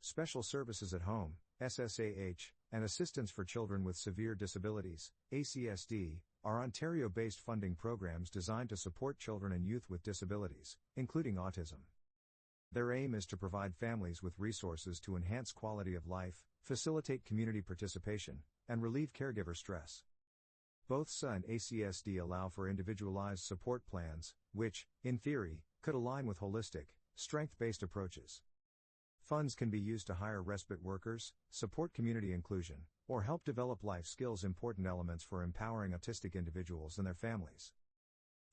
Special Services at Home, SSAH, and Assistance for Children with Severe Disabilities, ACSD, are Ontario-based funding programs designed to support children and youth with disabilities, including autism. Their aim is to provide families with resources to enhance quality of life, facilitate community participation, and relieve caregiver stress. Both SSAH and ACSD allow for individualized support plans, which, in theory, could align with holistic, strength-based approaches. Funds can be used to hire respite workers, support community inclusion, or help develop life skills, important elements for empowering autistic individuals and their families.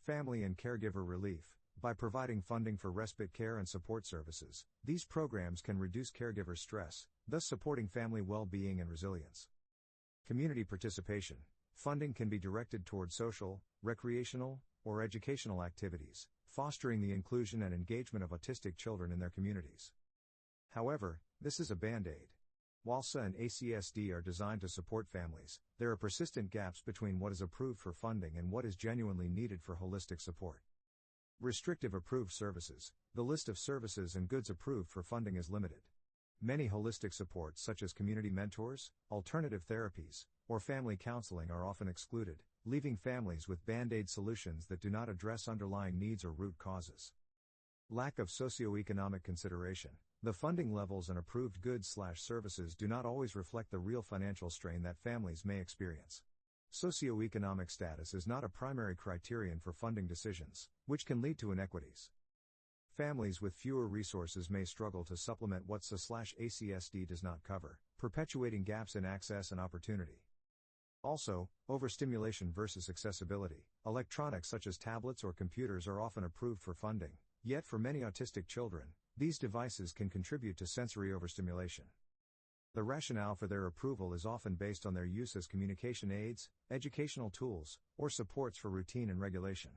Family and caregiver relief. By providing funding for respite care and support services, these programs can reduce caregiver stress, thus supporting family well-being and resilience. Community participation. Funding can be directed toward social, recreational, or educational activities, fostering the inclusion and engagement of autistic children in their communities. However, this is a band-aid. While SSAH and ACSD are designed to support families, there are persistent gaps between what is approved for funding and what is genuinely needed for holistic support. Restrictive approved services. The list of services and goods approved for funding is limited. Many holistic supports such as community mentors, alternative therapies, or family counseling are often excluded, leaving families with band-aid solutions that do not address underlying needs or root causes. Lack of socioeconomic consideration. The funding levels and approved goods/services do not always reflect the real financial strain that families may experience. Socioeconomic status is not a primary criterion for funding decisions, which can lead to inequities. Families with fewer resources may struggle to supplement what SSAH/ACSD does not cover, perpetuating gaps in access and opportunity. Also, overstimulation versus accessibility. Electronics such as tablets or computers are often approved for funding, yet for many autistic children, these devices can contribute to sensory overstimulation. The rationale for their approval is often based on their use as communication aids, educational tools, or supports for routine and regulation.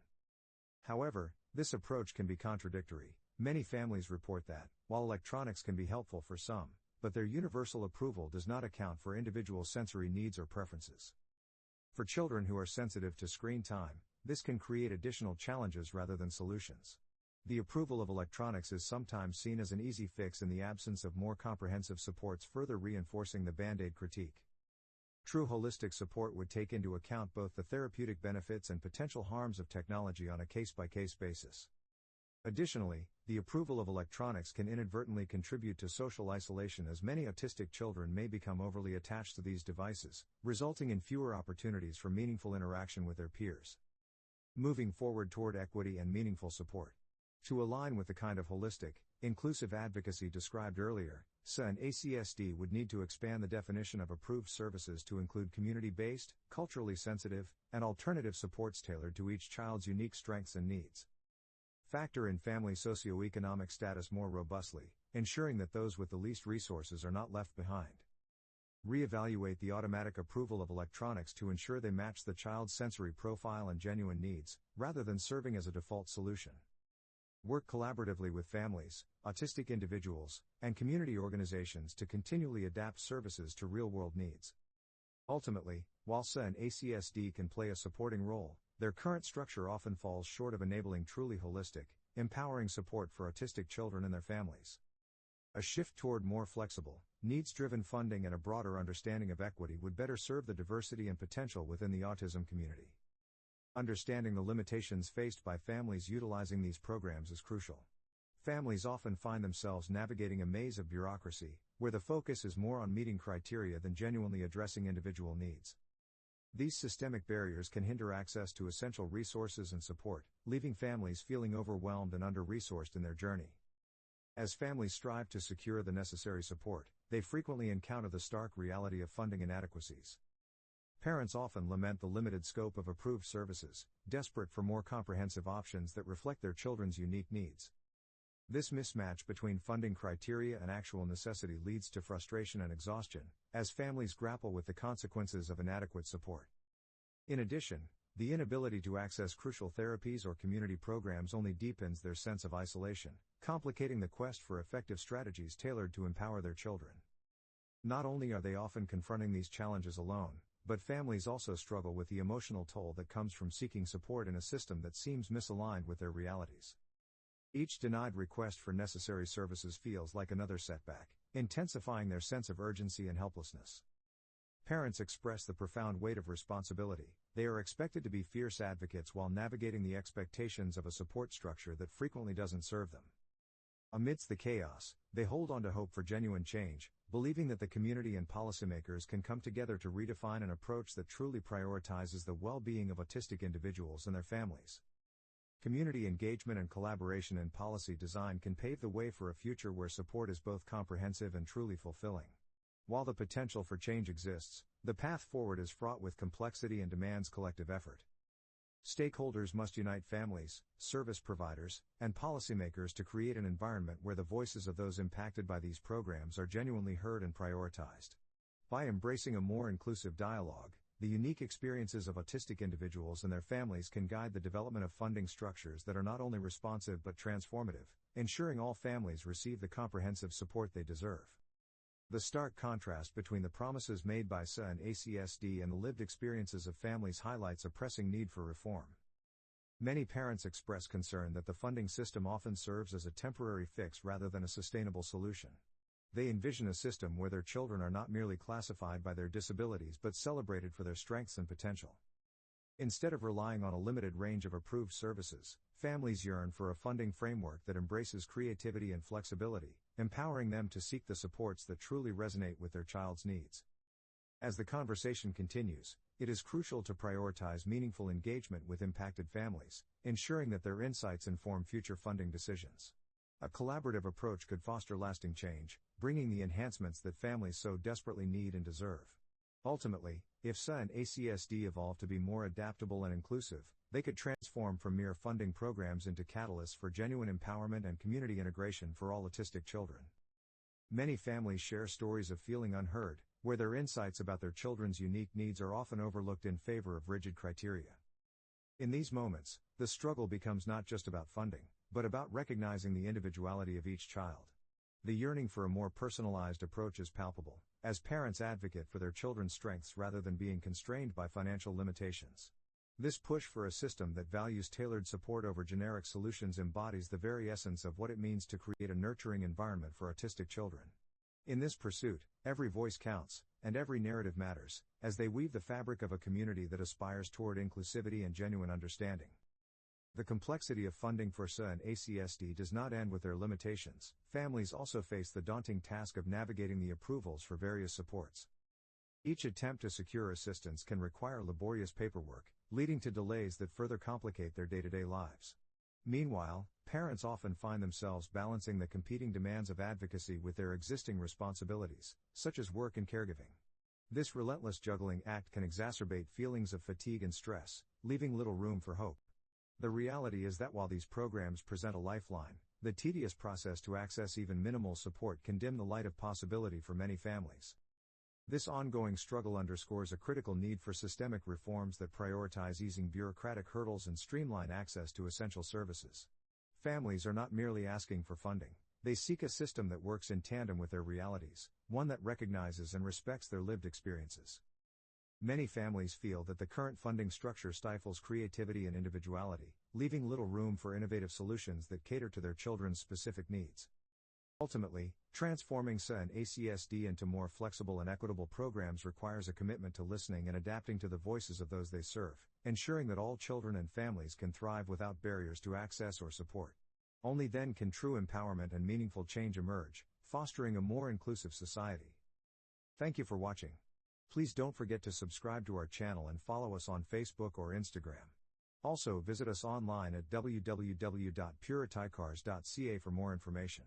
However, this approach can be contradictory. Many families report that, while electronics can be helpful for some, but their universal approval does not account for individual sensory needs or preferences. For children who are sensitive to screen time, this can create additional challenges rather than solutions. The approval of electronics is sometimes seen as an easy fix in the absence of more comprehensive supports, further reinforcing the band-aid critique. True holistic support would take into account both the therapeutic benefits and potential harms of technology on a case-by-case basis. Additionally, the approval of electronics can inadvertently contribute to social isolation, as many autistic children may become overly attached to these devices, resulting in fewer opportunities for meaningful interaction with their peers. Moving forward toward equity and meaningful support. To align with the kind of holistic, inclusive advocacy described earlier, SSAH and ACSD would need to expand the definition of approved services to include community-based, culturally sensitive, and alternative supports tailored to each child's unique strengths and needs. Factor in family socioeconomic status more robustly, ensuring that those with the least resources are not left behind. Reevaluate the automatic approval of electronics to ensure they match the child's sensory profile and genuine needs, rather than serving as a default solution. Work collaboratively with families, autistic individuals, and community organizations to continually adapt services to real-world needs. Ultimately, while SSAH and ACSD can play a supporting role, their current structure often falls short of enabling truly holistic, empowering support for autistic children and their families. A shift toward more flexible, needs-driven funding and a broader understanding of equity would better serve the diversity and potential within the autism community. Understanding the limitations faced by families utilizing these programs is crucial. Families often find themselves navigating a maze of bureaucracy, where the focus is more on meeting criteria than genuinely addressing individual needs. These systemic barriers can hinder access to essential resources and support, leaving families feeling overwhelmed and under-resourced in their journey. As families strive to secure the necessary support, they frequently encounter the stark reality of funding inadequacies. Parents often lament the limited scope of approved services, desperate for more comprehensive options that reflect their children's unique needs. This mismatch between funding criteria and actual necessity leads to frustration and exhaustion, as families grapple with the consequences of inadequate support. In addition, the inability to access crucial therapies or community programs only deepens their sense of isolation, complicating the quest for effective strategies tailored to empower their children. Not only are they often confronting these challenges alone, but families also struggle with the emotional toll that comes from seeking support in a system that seems misaligned with their realities. Each denied request for necessary services feels like another setback, intensifying their sense of urgency and helplessness. Parents express the profound weight of responsibility. They are expected to be fierce advocates while navigating the expectations of a support structure that frequently doesn't serve them. Amidst the chaos, they hold on to hope for genuine change, believing that the community and policymakers can come together to redefine an approach that truly prioritizes the well-being of autistic individuals and their families. Community engagement and collaboration in policy design can pave the way for a future where support is both comprehensive and truly fulfilling. While the potential for change exists, the path forward is fraught with complexity and demands collective effort. Stakeholders must unite families, service providers, and policymakers to create an environment where the voices of those impacted by these programs are genuinely heard and prioritized. By embracing a more inclusive dialogue, the unique experiences of autistic individuals and their families can guide the development of funding structures that are not only responsive but transformative, ensuring all families receive the comprehensive support they deserve. The stark contrast between the promises made by SSAH and ACSD and the lived experiences of families highlights a pressing need for reform. Many parents express concern that the funding system often serves as a temporary fix rather than a sustainable solution. They envision a system where their children are not merely classified by their disabilities but celebrated for their strengths and potential. Instead of relying on a limited range of approved services, families yearn for a funding framework that embraces creativity and flexibility, empowering them to seek the supports that truly resonate with their child's needs. As the conversation continues, it is crucial to prioritize meaningful engagement with impacted families, ensuring that their insights inform future funding decisions. A collaborative approach could foster lasting change, bringing the enhancements that families so desperately need and deserve. Ultimately, if SSAH and ACSD evolve to be more adaptable and inclusive, they could transform from mere funding programs into catalysts for genuine empowerment and community integration for all autistic children. Many families share stories of feeling unheard, where their insights about their children's unique needs are often overlooked in favor of rigid criteria. In these moments, the struggle becomes not just about funding, but about recognizing the individuality of each child. The yearning for a more personalized approach is palpable, as parents advocate for their children's strengths rather than being constrained by financial limitations. This push for a system that values tailored support over generic solutions embodies the very essence of what it means to create a nurturing environment for autistic children. In this pursuit, every voice counts, and every narrative matters, as they weave the fabric of a community that aspires toward inclusivity and genuine understanding. The complexity of funding for SSAH and ACSD does not end with their limitations. Families also face the daunting task of navigating the approvals for various supports. Each attempt to secure assistance can require laborious paperwork, leading to delays that further complicate their day-to-day lives. Meanwhile, parents often find themselves balancing the competing demands of advocacy with their existing responsibilities, such as work and caregiving. This relentless juggling act can exacerbate feelings of fatigue and stress, leaving little room for hope. The reality is that while these programs present a lifeline, the tedious process to access even minimal support can dim the light of possibility for many families. This ongoing struggle underscores a critical need for systemic reforms that prioritize easing bureaucratic hurdles and streamline access to essential services. Families are not merely asking for funding, they seek a system that works in tandem with their realities, one that recognizes and respects their lived experiences. Many families feel that the current funding structure stifles creativity and individuality, leaving little room for innovative solutions that cater to their children's specific needs. Ultimately, transforming SSAH and ACSD into more flexible and equitable programs requires a commitment to listening and adapting to the voices of those they serve, ensuring that all children and families can thrive without barriers to access or support. Only then can true empowerment and meaningful change emerge, fostering a more inclusive society. Thank you for watching. Please don't forget to subscribe to our channel and follow us on Facebook or Instagram. Also visit us online at www.puritycars.ca for more information.